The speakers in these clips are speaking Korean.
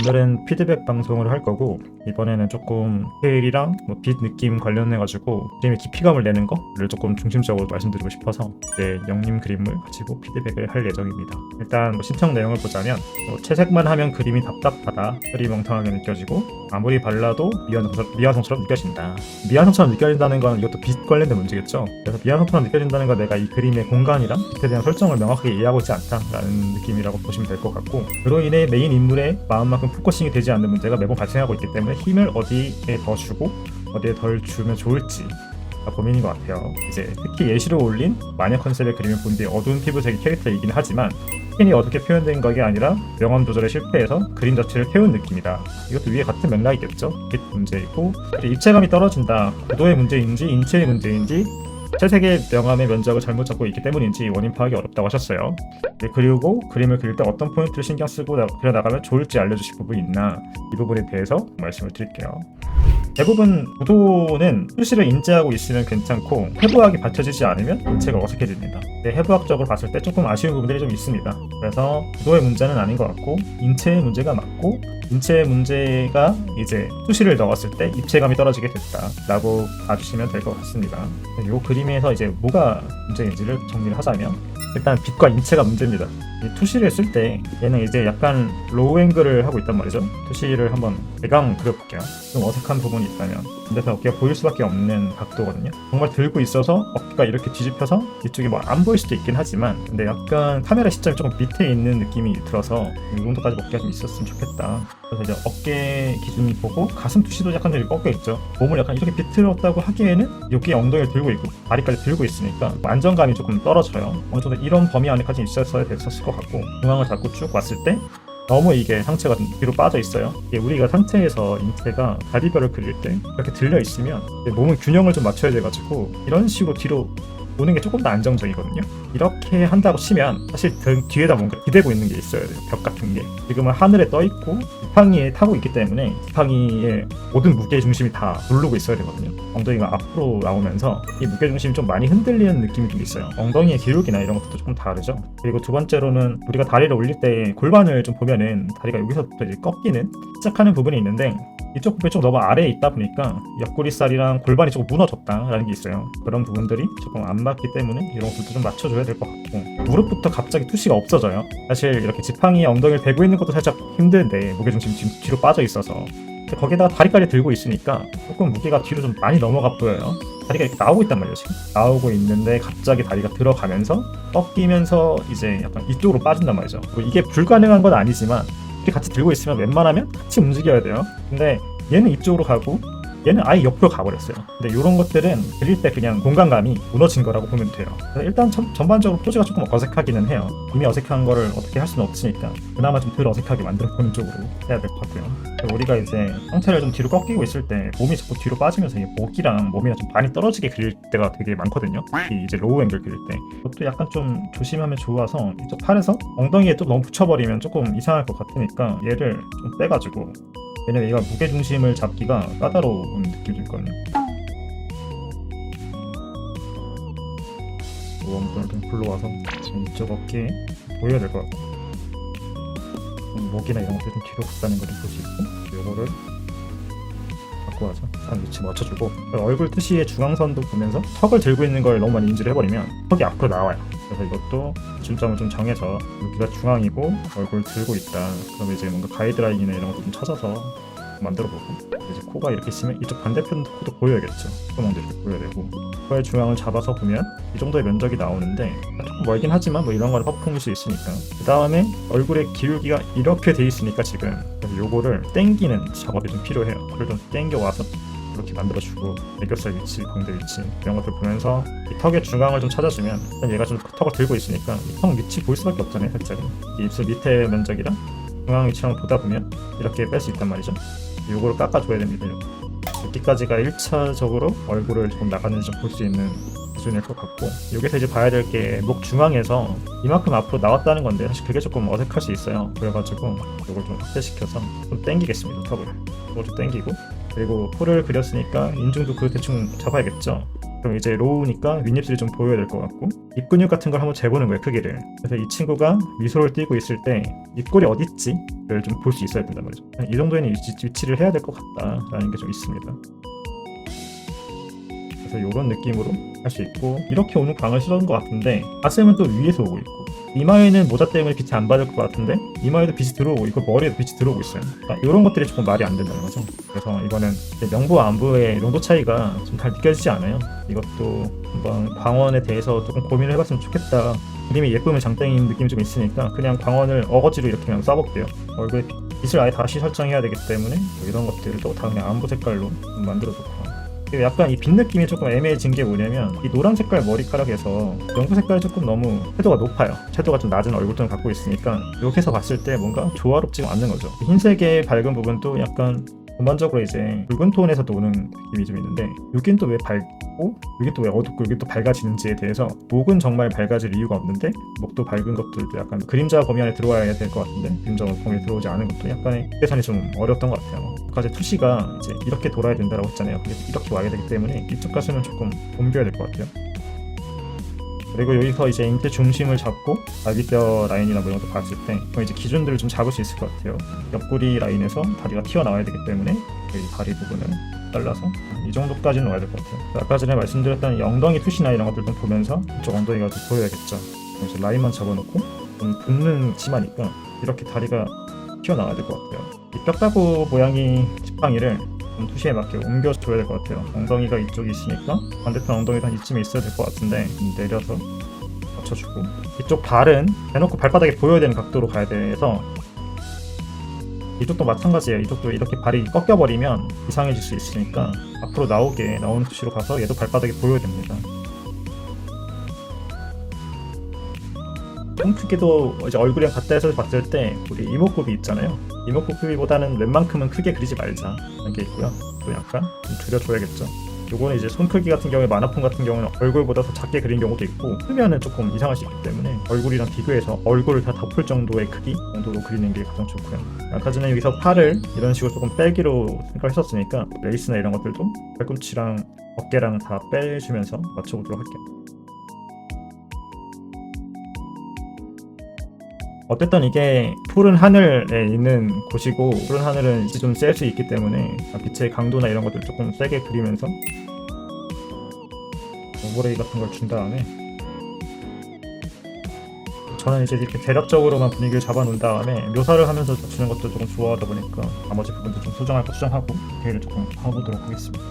오늘은 피드백 방송을 할 거고, 이번에는 조금 스케일이랑 빛 느낌 관련해가지고 그림의 깊이감을 내는 거를 조금 중심적으로 말씀드리고 싶어서 영림 그림을 가지고 피드백을 할 예정입니다. 일단 신청 내용을 보자면, 채색만 하면 그림이 답답하다, 혈이 멍텅하게 느껴지고 아무리 발라도 미완성처럼 느껴진다. 미완성처럼 느껴진다는 건 이것도 빛 관련된 문제겠죠. 그래서 미완성처럼 느껴진다는 건 내가 이 그림의 공간이랑 빛에 대한 설정을 명확하게 이해하고 있지 않다라는 느낌이라고 보시면 될 것 같고, 그로 인해 메인 인물의 마음만큼 포커싱이 되지 않는 문제가 매번 발생하고 있기 때문에 힘을 어디에 더 주고 어디에 덜 주면 좋을지 고민인 것 같아요. 이제 특히 예시로 올린 마녀 컨셉의 그림을 본 뒤에 어두운 피부색의 캐릭터이긴 하지만 스킨이 어떻게 표현된 것이 아니라 명암 조절에 실패해서 그림 자체를 태운 느낌이다. 이것도 위에 같은 맥락이겠죠. 빛 문제이고, 입체감이 떨어진다. 구도의 문제인지 인체의 문제인지 채색의 명암의 면적을 잘못 잡고 있기 때문인지 원인 파악이 어렵다고 하셨어요. 그리고 그림을 그릴 때 어떤 포인트를 신경 쓰고 그려나가면 좋을지 알려주실 부분이 있나, 이 부분에 대해서 말씀을 드릴게요. 대부분 구도는 표시를 인지하고 있으면 괜찮고 해부학이 받쳐지지 않으면 인체가 어색해집니다. 해부학적으로 봤을 때 조금 아쉬운 부분들이 좀 있습니다. 그래서 구도의 문제는 아닌 것 같고 인체의 문제가 맞고, 인체의 문제가 이제 수시를 넣었을 때 입체감이 떨어지게 됐다라고 봐주시면 될 것 같습니다. 이 그림에서 이제 뭐가 문제인지를 정리를 하자면, 일단 빛과 인체가 문제입니다. 이 투시를 쓸 때 얘는 이제 약간 로우 앵글을 하고 있단 말이죠. 투시를 한번 대강 그려볼게요. 좀 어색한 부분이 있다면, 근데서 어깨가 보일 수밖에 없는 각도거든요. 정말 들고 있어서 어깨가 이렇게 뒤집혀서 이쪽이 뭐 안 보일 수도 있긴 하지만, 근데 약간 카메라 시점이 조금 밑에 있는 느낌이 들어서 이 정도까지 어깨가 좀 있었으면 좋겠다. 그래서 이제 어깨 기준 보고 가슴 투시도 약간 좀 꺾여 있죠. 몸을 약간 이렇게 비틀었다고 하기에는 여기 엉덩이를 들고 있고 다리까지 들고 있으니까 안정감이 조금 떨어져요. 어느 정도 이런 범위 안에까지 있었어야 됐었을 것 같고, 중앙을 잡고 쭉 왔을 때 너무 이게 상체가 뒤로 빠져 있어요. 이게 우리가 상체에서 인체가 다리별을 그릴 때 이렇게 들려 있으면 몸의 균형을 좀 맞춰야 돼가지고 이런 식으로 뒤로 오는 게 조금 더 안정적이거든요. 이렇게 한다고 치면 사실 뒤에다 뭔가 기대고 있는 게 있어야 돼요. 벽 같은 게. 지금은 하늘에 떠 있고 지팡이에 타고 있기 때문에 지팡이의 모든 무게 중심이 다 누르고 있어야 되거든요. 엉덩이가 앞으로 나오면서 이 무게 중심이 좀 많이 흔들리는 느낌이 좀 있어요. 엉덩이의 기울기나 이런 것도 조금 다르죠. 그리고 두 번째로는 우리가 다리를 올릴 때 골반을 좀 보면은 다리가 여기서부터 이제 꺾이는 시작하는 부분이 있는데, 이쪽 부분이 좀 너무 아래에 있다 보니까 옆구리살이랑 골반이 조금 무너졌다라는 게 있어요. 그런 부분들이 조금 안 맞기 때문에 이런 것도 좀 맞춰줘야 될 것 같고, 무릎부터 갑자기 투시가 없어져요. 사실 이렇게 지팡이에 엉덩이를 대고 있는 것도 살짝 힘든데 무게중심이 지금 뒤로 빠져 있어서, 거기다가 다리까지 들고 있으니까 조금 무게가 뒤로 좀 많이 넘어가 보여요. 다리가 이렇게 나오고 있단 말이에요. 지금 나오고 있는데 갑자기 다리가 들어가면서 꺾이면서 이제 약간 이쪽으로 빠진단 말이죠. 이게 불가능한 건 아니지만 같이 들고 있으면 웬만하면 같이 움직여야 돼요. 근데 얘는 이쪽으로 가고 얘는 아예 옆으로 가버렸어요. 근데 이런 것들은 그릴 때 그냥 공간감이 무너진 거라고 보면 돼요. 일단 전반적으로 포즈가 조금 어색하기는 해요. 이미 어색한 거를 어떻게 할 수는 없으니까 그나마 좀 덜 어색하게 만들어보는 쪽으로 해야 될 것 같고요. 우리가 이제 상체를 좀 뒤로 꺾이고 있을 때 몸이 자꾸 뒤로 빠지면서 목이랑 몸이랑 좀 많이 떨어지게 그릴 때가 되게 많거든요. 특히 이제 로우 앵글 그릴 때 그것도 약간 좀 조심하면 좋아서, 이쪽 팔에서 엉덩이에 또 너무 붙여버리면 조금 이상할 것 같으니까 얘를 좀 빼가지고, 왜냐면 얘가 무게중심을 잡기가 까다로운 느낌이 있거든요. 엉덩이를 좀 불러와서 이쪽 어깨에 보여야 될 것 같고, 목이나 이런 것들 좀 뒤로 갔다는 걸 좀 볼 수 있고, 요거를 바꿔와서 한 위치 맞춰주고, 얼굴 투시의 중앙선도 보면서 턱을 들고 있는 걸 너무 많이 인지를 해버리면 턱이 앞으로 나와요. 그래서 이것도 기준점을 좀 정해서 여기가 중앙이고 얼굴 들고 있다. 그럼 이제 뭔가 가이드라인이나 이런 것도 좀 찾아서 만들어보고, 이제 코가 이렇게 있으면 이쪽 반대편 코도 보여야겠죠. 구멍도 이렇게 보여야 되고, 코의 중앙을 잡아서 보면 이 정도의 면적이 나오는데 조금 멀긴 하지만 뭐 이런 거는 퍼프할 수 있으니까. 그 다음에 얼굴의 기울기가 이렇게 돼 있으니까 지금 요거를 땡기는 작업이 좀 필요해요. 그걸 좀 땡겨와서 이렇게 만들어주고, 애교살 위치, 광대 위치 이런 것들 보면서 이 턱의 중앙을 좀 찾아주면, 얘가 좀 턱을 들고 있으니까 이 턱 밑이 보일 수밖에 없잖아요. 살짝 이 입술 밑에 면적이랑 중앙 위치랑 보다 보면 이렇게 뺄 수 있단 말이죠. 요거를 깎아줘야 됩니다. 여기까지가 1차적으로 얼굴을 조금 나가는지 볼 수 있는 기준일 것 같고, 여기서 이제 봐야 될 게 목 중앙에서 이만큼 앞으로 나왔다는 건데 사실 그게 조금 어색할 수 있어요. 그래가지고 이걸 좀 확대시켜서 좀 당기겠습니다. 턱을 이걸 좀 당기고, 그리고 코를 그렸으니까 인중도 그 대충 잡아야겠죠. 그럼 이제 로우니까 윗입술이 좀 보여야 될 것 같고 입 근육 같은 걸 한번 재보는 거예요, 크기를. 그래서 이 친구가 미소를 띠고 있을 때 입꼬리 어딨지를 좀 볼 수 있어야 된단 말이죠. 이 정도에는 위치를 해야 될 것 같다라는 게 좀 있습니다. 그래서 이런 느낌으로 할 수 있고, 이렇게 오는 광을 씌우는 것 같은데 가슴은 또 위에서 오고 있고, 이마에는 모자 때문에 빛이 안 받을 것 같은데 이마에도 빛이 들어오고 있고 머리에도 빛이 들어오고 있어요. 그러니까 이런 것들이 조금 말이 안 된다는 거죠. 그래서 이거는 명부와 안부의 농도 차이가 좀 잘 느껴지지 않아요. 이것도 한번 광원에 대해서 조금 고민을 해봤으면 좋겠다. 그림이 예쁘면 장땡인 느낌이 좀 있으니까 그냥 광원을 어거지로 이렇게 그냥 써볼게요. 얼굴에 빛을 아예 다시 설정해야 되기 때문에 이런 것들을 또 다 그냥 안부 색깔로 좀 만들어놓고, 약간 이 빛 느낌이 조금 애매해진 게 뭐냐면 이 노란 색깔 머리카락에서 연구 색깔이 조금 너무 채도가 높아요. 채도가 좀 낮은 얼굴톤을 갖고 있으니까 이렇게 해서 봤을 때 뭔가 조화롭지가 않는 거죠. 흰색의 밝은 부분도 약간 전반적으로 이제 붉은 톤에서도 오는 느낌이 좀 있는데, 여긴 또 왜 밝고 여긴 또 왜 어둡고 여긴 또 밝아지는지에 대해서, 목은 정말 밝아질 이유가 없는데 목도 밝은 것들도 약간 그림자 범위 안에 들어와야 될 것 같은데 그림자 범위에 들어오지 않은 것도 약간의 계산이 좀 어려웠던 것 같아요. 까지 투시가 이제 이렇게 돌아야 된다라고 했잖아요. 근데 이렇게 와야 되기 때문에 이쪽 가슴은 조금 옮겨야 될 것 같아요. 그리고 여기서 이제 잉태 중심을 잡고 갈비뼈 라인이나 뭐 이런 것도 봤을 때 그럼 이제 기준들을 좀 잡을 수 있을 것 같아요. 옆구리 라인에서 다리가 튀어나와야 되기 때문에 이 다리 부분을 잘라서 이 정도까지는 와야 될 것 같아요. 아까 전에 말씀드렸던 엉덩이 투시나 이런 것들 좀 보면서 이쪽 엉덩이가 좀 보여야겠죠. 이제 라인만 잡아놓고 좀 붓는 치마니까 이렇게 다리가 튀어나와야 될 것 같아요. 이 뼈다구 모양의 지팡이를 좀 투시에 맞게 옮겨줘야 될 것 같아요. 엉덩이가 이쪽에 있으니까 반대편 엉덩이도 한 이쯤에 있어야 될 것 같은데 내려서 맞춰주고, 이쪽 발은 대놓고 발바닥에 보여야 되는 각도로 가야 돼서 이쪽도 마찬가지예요. 이쪽도 이렇게 발이 꺾여버리면 이상해질 수 있으니까 앞으로 나오는 투시로 가서 얘도 발바닥에 보여야 됩니다. 좀 크게도 이제 얼굴이랑 같다 해서 봤을 때 우리 이목구비 있잖아요. 이목구비보다는 웬만큼은 크게 그리지 말자 이런 게 있고요. 또 약간 좀 줄여줘야겠죠. 요거는 이제 손 크기 같은 경우에 만화폰 같은 경우는 얼굴보다 더 작게 그린 경우도 있고, 크면은 조금 이상할 수 있기 때문에 얼굴이랑 비교해서 얼굴을 다 덮을 정도의 크기 정도로 그리는 게 가장 좋고요. 아까 전에 여기서 팔을 이런 식으로 조금 빼기로 생각했었으니까 레이스나 이런 것들도 팔꿈치랑 어깨랑 다 빼주면서 맞춰보도록 할게요. 어쨌든 이게 푸른 하늘에 있는 곳이고, 푸른 하늘은 이제 좀 셀 수 있기 때문에 빛의 강도나 이런 것들 조금 세게 그리면서 오버레이 같은 걸 준 다음에, 저는 이제 이렇게 대략적으로만 분위기를 잡아 놓은 다음에 묘사를 하면서 주는 것도 조금 좋아하다 보니까 나머지 부분도 좀 수정할 거 수정하고 디테일을 조금 파보도록 하겠습니다.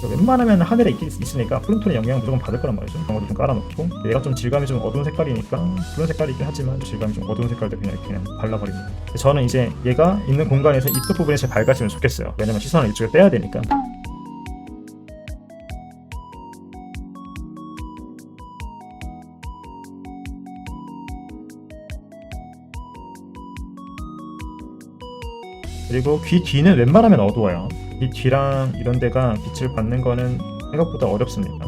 웬만하면 하늘에 있으니까 푸른톤의 영향을 무조건 받을 거란 말이죠. 그런 것도 좀 깔아놓고, 얘가 좀 질감이 좀 어두운 색깔이니까 푸른 색깔이긴 하지만 질감이 좀 어두운 색깔도 그냥 발라버립니다. 저는 이제 얘가 있는 공간에서 이쪽 부분이 제일 밝아지면 좋겠어요. 왜냐면 시선을 이쪽에 빼야 되니까. 그리고 귀 뒤는 웬만하면 어두워요. 이 뒤랑 이런 데가 빛을 받는 거는 생각보다 어렵습니다.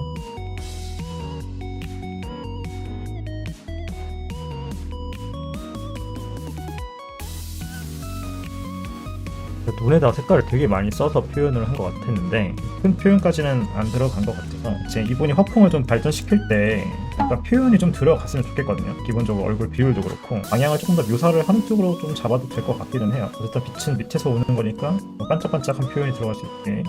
눈에다 색깔을 되게 많이 써서 표현을 한 것 같았는데 큰 표현까지는 안 들어간 것 같아서, 이제 이분이 화풍을 좀 발전시킬 때 약간 표현이 좀 들어갔으면 좋겠거든요. 기본적으로 얼굴 비율도 그렇고 방향을 조금 더 묘사를 하는 쪽으로 좀 잡아도 될 것 같기는 해요. 어쨌든 빛은 밑에서 오는 거니까 반짝반짝한 표현이 들어갈 수 있게.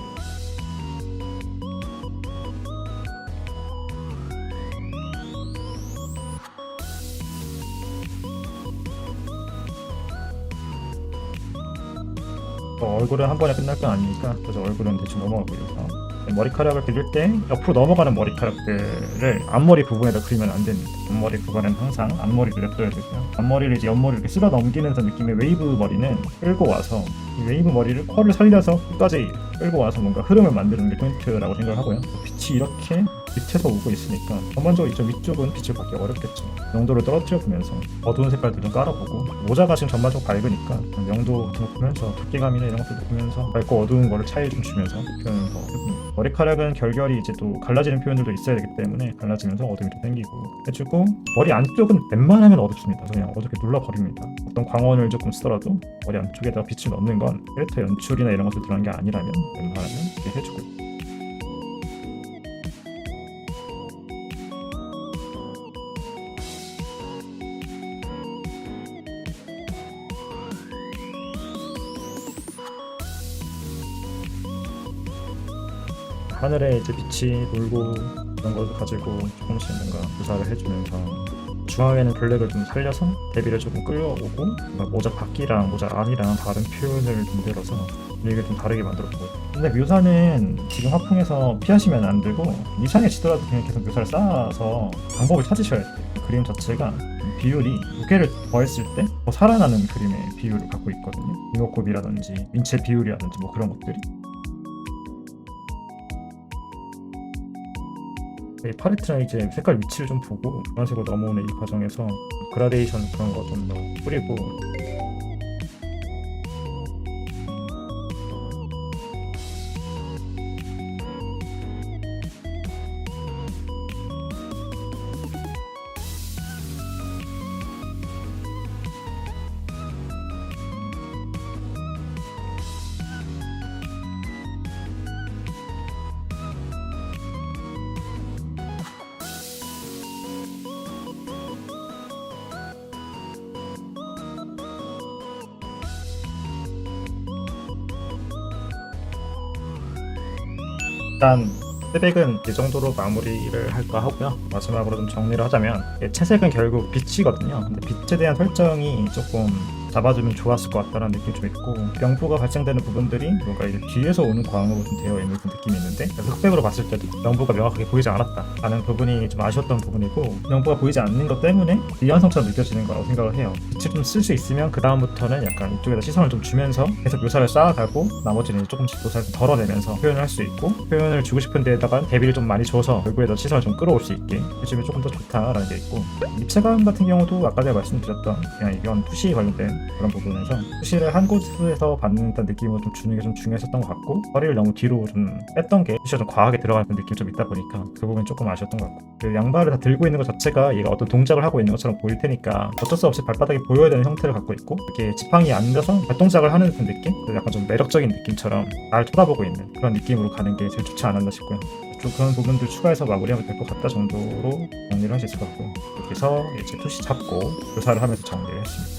얼굴은 한 번에 끝날 건 아니니까 그래서 얼굴은 대충 넘어가고 있어서, 머리카락을 그릴 때 옆으로 넘어가는 머리카락들을 앞머리 부분에다 그리면 안 됩니다. 앞머리 부분은 항상 앞머리를 냅둬야 되고요. 앞머리를 이제 옆머리를 이렇게 쓸어 넘기는 느낌의 웨이브 머리는 끌고 와서 이 웨이브 머리를 컬을 살려서 끝까지 끌고 와서 뭔가 흐름을 만드는 게 포인트라고 생각을 하고요. 빛이 빛이 이렇게 밑에서 오고 있으니까 전반적으로 이쪽 위쪽은 빛을 받기 어렵겠죠. 명도를 떨어뜨려 보면서 어두운 색깔들 좀 깔아보고, 모자가 지금 전반적으로 밝으니까 명도 같은 거 보면서 두께감이나 이런 것들도 보면서 밝고 어두운 거를 차이 좀 주면서 표현을 더 해봅니다. 머리카락은 결결이 이제 또 갈라지는 표현들도 있어야 되기 때문에 갈라지면서 어둠이 좀 생기고 해주고, 머리 안쪽은 웬만하면 어둡습니다. 그냥 어둡게 눌러버립니다. 어떤 광원을 조금 쓰더라도 머리 안쪽에다가 빛을 넣는 건 캐릭터 연출이나 이런 것들 들어간 게 아니라면 웬만하면 이렇게 해주고. 하늘에 이제 빛이 돌고 그런 걸 가지고 조금씩 뭔가 묘사를 해주면서, 중앙에는 블랙을 좀 살려서 대비를 조금 끌어오고, 모자 바퀴랑 모자 안이랑 다른 표현을 만들어서 분위기를 좀 다르게 만들었고. 근데 묘사는 지금 화풍에서 피하시면 안 되고, 이상해지더라도 그냥 계속 묘사를 쌓아서 방법을 찾으셔야 돼요. 그림 자체가 비율이 무게를 더했을 때 더 살아나는 그림의 비율을 갖고 있거든요. 이목구비라든지 인체 비율이라든지 뭐 그런 것들이. 팔레트랑 이제 색깔 위치를 좀 보고 노란색으로 넘어오는 이 과정에서 그라데이션 그런 거 좀 뿌리고, 일단 채색은 이 정도로 마무리를 할까 하고요. 마지막으로 좀 정리를 하자면, 채색은 결국 빛이거든요. 근데 빛에 대한 설정이 조금 잡아주면 좋았을 것 같다는 느낌이 좀 있고, 명부가 발생되는 부분들이 뭔가 이제 뒤에서 오는 광으로 좀 되어 있는 그 느낌이 있는데, 흑백으로 봤을 때도 명부가 명확하게 보이지 않았다 라는 부분이 좀 아쉬웠던 부분이고, 명부가 보이지 않는 것 때문에 미완성처럼 느껴지는 거라고 생각을 해요. 빛을 좀 쓸 수 있으면 그 다음부터는 약간 이쪽에다 시선을 좀 주면서 계속 묘사를 쌓아가고, 나머지는 조금씩 묘사를 좀 덜어내면서 표현을 할 수 있고, 표현을 주고 싶은 데에다가 대비를 좀 많이 줘서 얼굴에다 시선을 좀 끌어올 수 있게 해주면 조금 더 좋다라는 게 있고, 입체감 같은 경우도 아까 제가 말씀드렸던 그냥 이건 푸시 관련된 그런 부분에서 푸시를 한 곳에서 받는 느낌을 좀 주는 게 좀 중요했었던 것 같고, 허리를 너무 뒤로 좀 뺐던 게 푸시가 좀 과하게 들어가는 느낌이 좀 있다 보니까 그 부분이 조금 아쉬웠던 것 같고, 그 양발을 다 들고 있는 것 자체가 얘가 어떤 동작을 하고 있는 것처럼 보일 테니까 어쩔 수 없이 발바닥이 보여야 되는 형태를 갖고 있고, 이렇게 지팡이 앉아서 발동작을 하는 그 느낌? 약간 좀 매력적인 느낌처럼 날 쳐다보고 있는 그런 느낌으로 가는 게 제일 좋지 않았나 싶고요. 좀 그런 부분들 추가해서 마무리하면 될 것 같다 정도로 정리를 할 수 있을 것 같고, 이렇게 해서 이제 푸시 잡고 묘사를 하면서 정리를 했습니다.